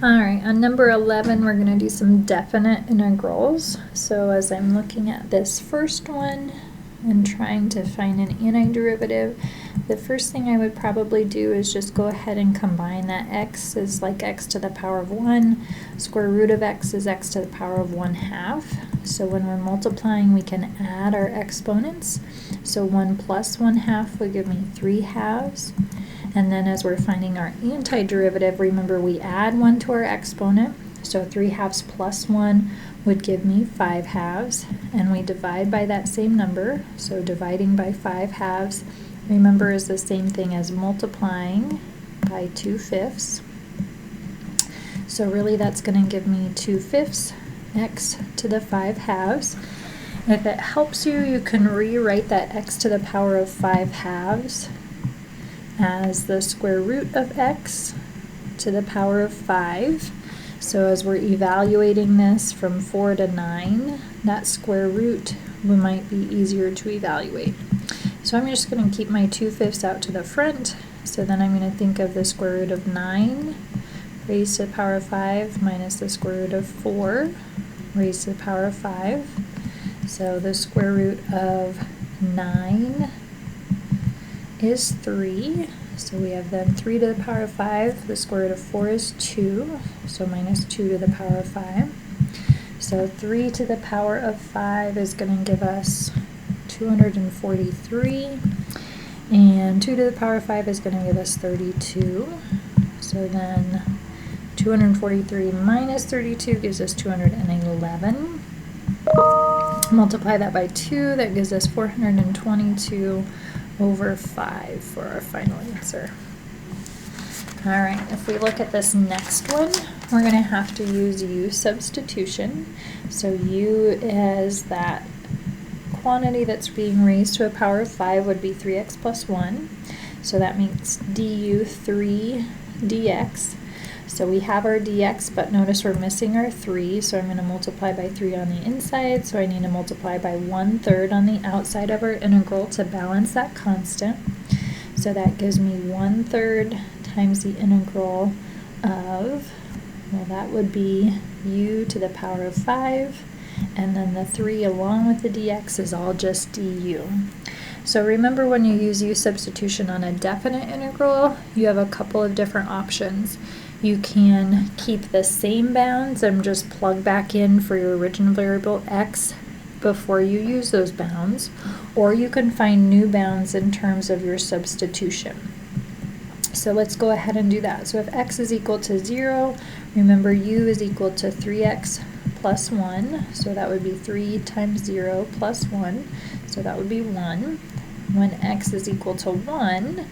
All right, on number 11, we're going to do some definite integrals. So as I'm looking at this first one and trying to find an antiderivative, the first thing I would probably do is just go ahead and combine that x is like x to the power of 1, square root of x is x to the power of 1/2. So when we're multiplying, we can add our exponents. So 1 plus 1/2 would give me 3/2. And then as we're finding our antiderivative, remember we add 1 to our exponent, so 3/2 plus 1 would give me 5/2, and we divide by that same number, so dividing by 5/2, remember, is the same thing as multiplying by 2/5. So really that's going to give me 2/5 x to the 5/2. If it helps you, you can rewrite that x to the power of 5/2 as the square root of x to the power of 5. So as we're evaluating this from 4 to 9, that square root might be easier to evaluate. So I'm just going to keep my 2/5 out to the front. So then I'm going to think of the square root of 9 raised to the power of 5 minus the square root of 4 raised to the power of 5. So the square root of 9 is 3, so we have then 3 to the power of 5, the square root of 4 is 2, so minus 2 to the power of 5. So 3 to the power of 5 is going to give us 243, and 2 to the power of 5 is going to give us 32. So then 243 minus 32 gives us 211. Multiply that by 2, that gives us 422 over 5 for our final answer. All right, if we look at this next one, we're going to have to use u substitution. So u is that quantity that's being raised to a power of 5 would be 3x plus 1. So that means du 3 dx. So we have our dx, but notice we're missing our 3, so I'm going to multiply by 3 on the inside, so I need to multiply by 1/3 on the outside of our integral to balance that constant. So that gives me 1/3 times the integral of, well, that would be u to the power of 5, and then the 3 along with the dx is all just du. So remember, when you use u substitution on a definite integral, you have a couple of different options. You can keep the same bounds and just plug back in for your original variable x before you use those bounds, or you can find new bounds in terms of your substitution. So let's go ahead and do that. So if x is equal to 0, remember u is equal to 3x plus 1, so that would be 3 times 0 plus 1, so that would be 1. When x is equal to 1,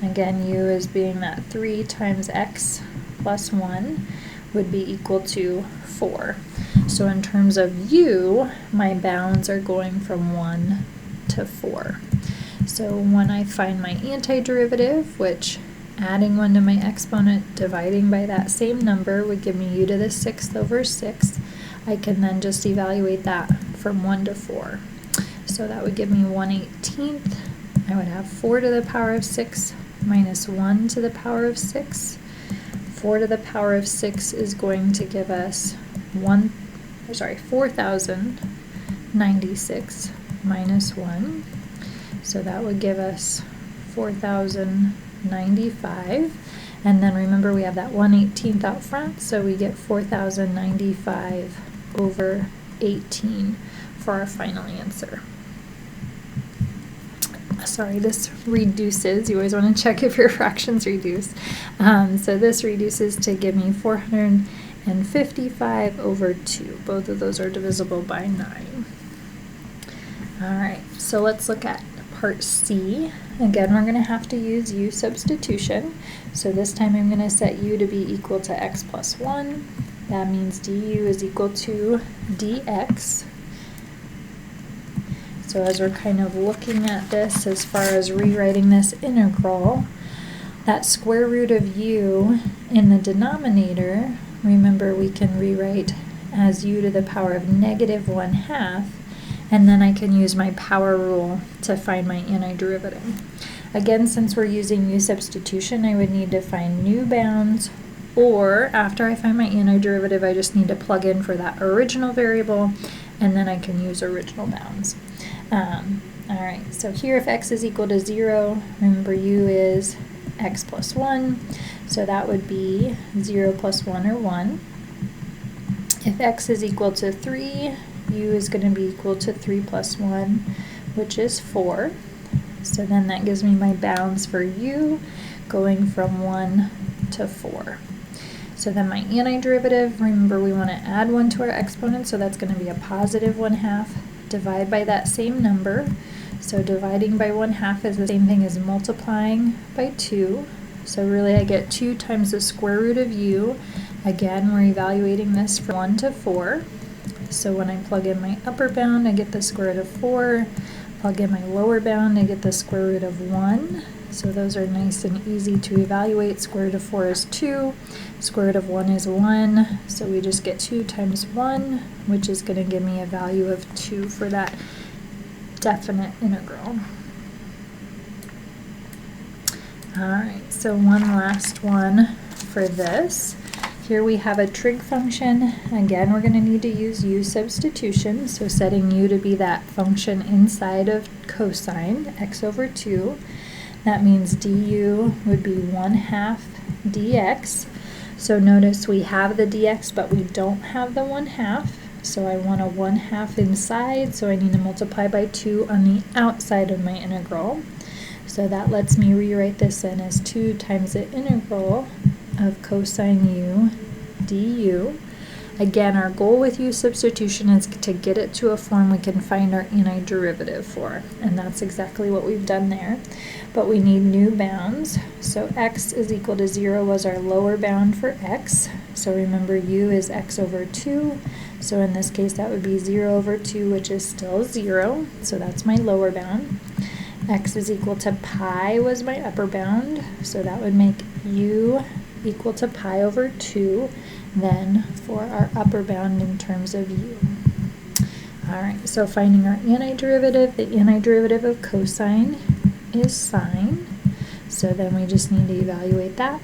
again, u is being that 3 times x plus 1 would be equal to 4. So in terms of u, my bounds are going from 1 to 4. So when I find my antiderivative, which adding 1 to my exponent, dividing by that same number would give me u to the 6th over 6, I can then just evaluate that from 1 to 4. So that would give me 1/18. I would have 4 to the power of 6 minus 1 to the power of 6. 4 to the power of 6 is going to give us 4,096 minus 1. So that would give us 4,095. And then remember, we have that 1/18 out front, so we get 4,095 over 18 for our final answer. Sorry, this reduces. You always want to check if your fractions reduce. So this reduces to give me 455 over 2. Both of those are divisible by 9. All right, so let's look at part C. Again, we're going to have to use u substitution. So this time I'm going to set u to be equal to x plus 1. That means du is equal to dx. So as we're kind of looking at this as far as rewriting this integral, that square root of u in the denominator, remember, we can rewrite as u to the power of -1/2, and then I can use my power rule to find my antiderivative. Again, since we're using u substitution, I would need to find new bounds or after I find my antiderivative, I just need to plug in for that original variable, and then I can use original bounds. Alright, so here if x is equal to 0, remember u is x plus 1, so that would be 0 plus 1 or 1. If x is equal to 3, u is going to be equal to 3 plus 1, which is 4. So then that gives me my bounds for u going from 1 to 4. So then my antiderivative, remember we want to add 1 to our exponent, so that's going to be a positive 1/2. Divide by that same number. So dividing by 1/2 is the same thing as multiplying by 2. So really I get 2 times the square root of u. Again, we're evaluating this from 1 to 4. So when I plug in my upper bound, I get the square root of 4. Plug in my lower bound, I get the square root of 1. So those are nice and easy to evaluate. Square root of 4 is 2. Square root of 1 is 1. So we just get 2 times 1, which is going to give me a value of 2 for that definite integral. Alright, so one last one for this. Here we have a trig function. Again, we're going to need to use u substitution, so setting u to be that function inside of cosine, x over 2. That means du would be 1/2 dx. So notice we have the dx, but we don't have the 1/2. So I want a 1/2 inside, so I need to multiply by 2 on the outside of my integral. So that lets me rewrite this in as 2 times the integral of cosine u du. Again, our goal with u substitution is to get it to a form we can find our antiderivative for, and that's exactly what we've done there. But we need new bounds. So x is equal to 0 was our lower bound for x. So remember u is x over 2. So in this case that would be 0 over 2, which is still 0. So that's my lower bound. X is equal to pi was my upper bound. So that would make u equal to pi over 2 then for our upper bound in terms of u. Alright, so finding our antiderivative, the antiderivative of cosine is sine. So then we just need to evaluate that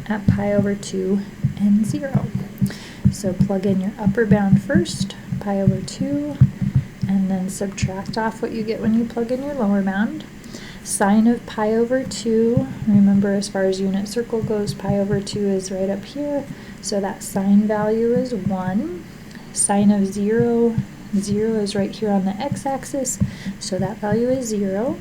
at pi over 2 and 0. So plug in your upper bound first, pi over 2, and then subtract off what you get when you plug in your lower bound. Sine of pi over 2, remember as far as unit circle goes, pi over 2 is right up here, so that sine value is 1. Sine of 0, 0 is right here on the x-axis, so that value is 0.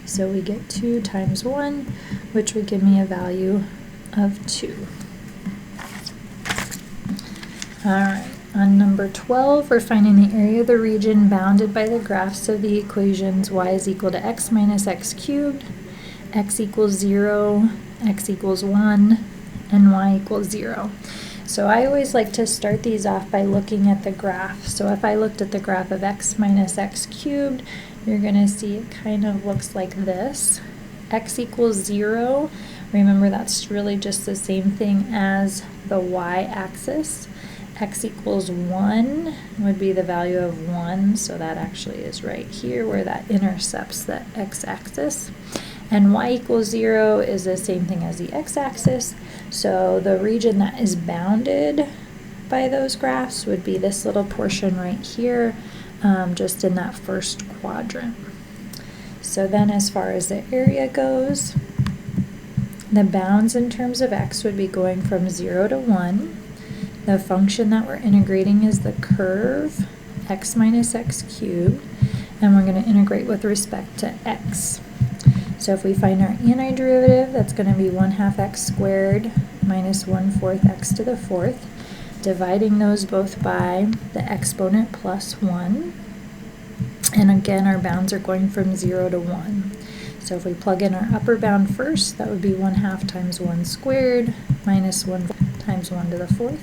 So we get 2 times 1, which would give me a value of 2. Alright, on number 12, we're finding the area of the region bounded by the graphs of the equations y is equal to x minus x cubed, x equals 0, x equals 1, and y equals 0. So I always like to start these off by looking at the graph. So if I looked at the graph of x minus x cubed, you're going to see it kind of looks like this. X equals 0. Remember, that's really just the same thing as the y-axis. X equals 1 would be the value of 1, so that actually is right here where that intercepts the x-axis. And y equals 0 is the same thing as the x-axis, so the region that is bounded by those graphs would be this little portion right here, just in that first quadrant. So then as far as the area goes, the bounds in terms of x would be going from 0 to 1. The function that we're integrating is the curve x minus x cubed, and we're going to integrate with respect to x. So if we find our antiderivative, that's going to be 1/2 x squared minus 1/4 x to the 4th, dividing those both by the exponent plus 1. And again, our bounds are going from 0 to 1. So if we plug in our upper bound first, that would be 1/2 times 1 squared minus 1 times 1 to the 4th.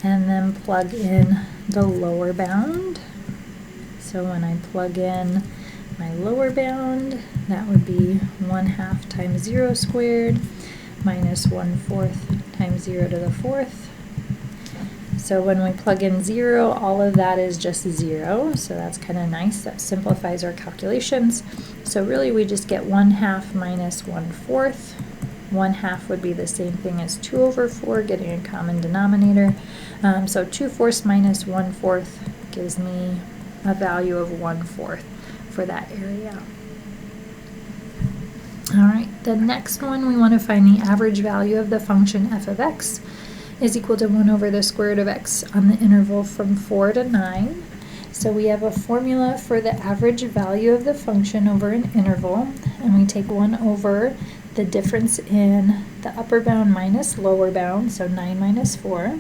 And then plug in the lower bound. So when I plug in my lower bound, that would be 1/2 times 0 squared minus 1/4 times 0 to the 4th. So when we plug in 0, all of that is just 0, so that's kind of nice. That simplifies our calculations. So really we just get 1/2 minus 1/4, 1/2 would be the same thing as 2 over 4, getting a common denominator. So 2/4 minus 1/4 gives me a value of 1/4 for that area. All right, the next one, we want to find the average value of the function f of x is equal to 1 over the square root of x on the interval from 4 to 9. So we have a formula for the average value of the function over an interval, and we take 1 over the difference in the upper bound minus lower bound, so 9 minus 4,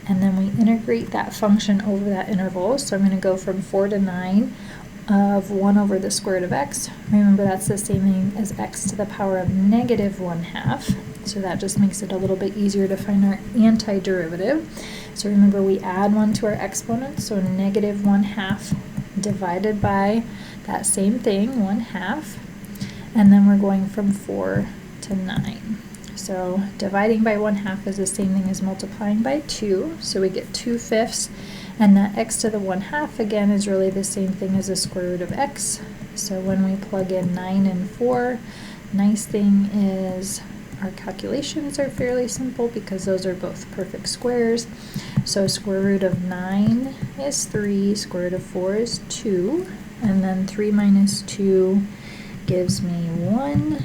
and then we integrate that function over that interval. So I'm going to go from 4 to 9 of 1 over the square root of x. Remember, that's the same thing as x to the power of negative 1/2. So that just makes it a little bit easier to find our antiderivative. So remember, we add 1 to our exponent, so negative 1/2 divided by that same thing, 1/2. And then we're going from 4 to 9. So dividing by 1/2 is the same thing as multiplying by 2. So we get 2/5. And that x to the 1/2 again is really the same thing as the square root of x. So when we plug in 9 and 4, nice thing is our calculations are fairly simple because those are both perfect squares. So square root of 9 is 3, square root of 4 is 2, and then 3 minus 2 gives me 1.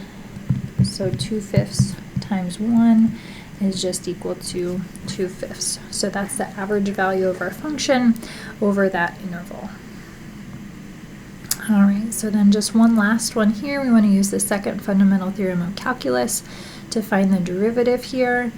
So 2/5 times 1 is just equal to 2/5. So that's the average value of our function over that interval. All right, so then just one last one here. We want to use the second fundamental theorem of calculus to find the derivative here.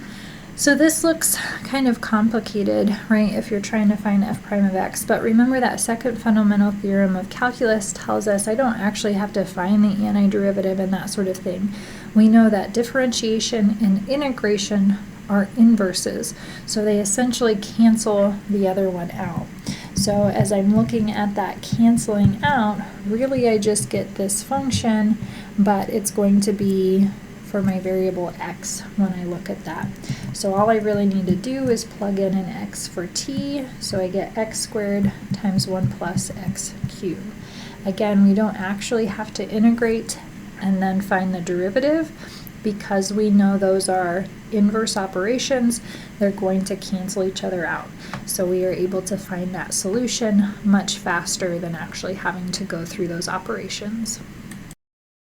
So this looks kind of complicated, right, if you're trying to find f prime of x, but remember that second fundamental theorem of calculus tells us I don't actually have to find the antiderivative and that sort of thing. We know that differentiation and integration are inverses, so they essentially cancel the other one out. So as I'm looking at that canceling out, really I just get this function, but it's going to be for my variable x when I look at that. So all I really need to do is plug in an x for t, so I get x squared times 1 plus x cubed. Again, we don't actually have to integrate and then find the derivative because we know those are inverse operations. They're going to cancel each other out. So we are able to find that solution much faster than actually having to go through those operations.